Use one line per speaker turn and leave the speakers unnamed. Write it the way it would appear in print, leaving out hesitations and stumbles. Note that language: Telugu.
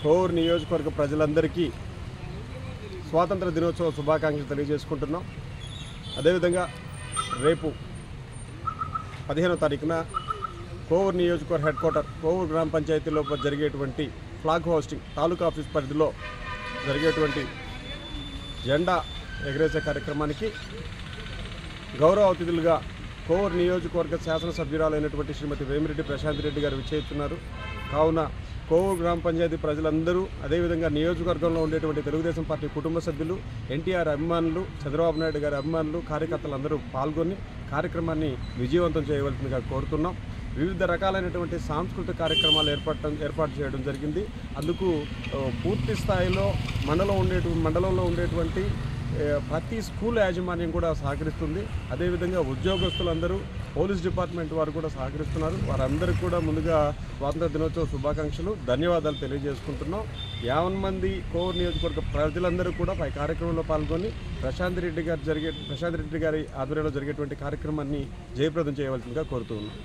కోవూరు నియోజకవర్గ ప్రజలందరికీ స్వాతంత్ర దినోత్సవ శుభాకాంక్షలు తెలియజేసుకుంటున్నాం. అదేవిధంగా రేపు 15వ తారీఖున కోవూరు నియోజకవర్గ హెడ్ క్వార్టర్ కోవూరు గ్రామ పంచాయతీలో జరిగేటువంటి ఫ్లాగ్ హోస్టింగ్ తాలూకా ఆఫీస్ పరిధిలో జరిగేటువంటి జెండా ఎగరేసే కార్యక్రమానికి గౌరవ అతిథులుగా కోవూరు నియోజకవర్గ శాసనసభ్యురాలైనటువంటి శ్రీమతి వేమిరెడ్డి ప్రశాంత్ రెడ్డి గారు విచ్చేస్తున్నారు. కావున కోవూరు గ్రామ పంచాయతీ ప్రజలందరూ అదేవిధంగా నియోజకవర్గంలో ఉండేటువంటి తెలుగుదేశం పార్టీ కుటుంబ సభ్యులు, ఎన్టీఆర్ అభిమానులు, చంద్రబాబు నాయుడు గారి అభిమానులు, కార్యకర్తలందరూ పాల్గొని కార్యక్రమాన్ని విజయవంతం చేయవలసిందిగా కోరుతున్నాం. వివిధ రకాలైనటువంటి సాంస్కృతిక కార్యక్రమాలు ఏర్పాటు చేయడం జరిగింది. అందుకు పూర్తి స్థాయిలో మండలంలో ఉండేటువంటి ప్రతి స్కూల్ యాజమాన్యం కూడా సహకరిస్తుంది. అదేవిధంగా ఉద్యోగస్తులందరూ, పోలీస్ డిపార్ట్మెంట్ వారు కూడా సహకరిస్తున్నారు. వారందరికీ కూడా ముందుగా స్వాతంత్ర దినోత్సవ శుభాకాంక్షలు, ధన్యవాదాలు తెలియజేసుకుంటున్నాం. 50 మంది కోవూరు నియోజకవర్గ ప్రజలందరూ కూడా ఈ కార్యక్రమంలో పాల్గొని ప్రశాంత్ రెడ్డి గారి ఆధ్వర్యంలో జరిగేటువంటి కార్యక్రమాన్ని జయప్రదం చేయవలసిందిగా కోరుతూ ఉన్నాం.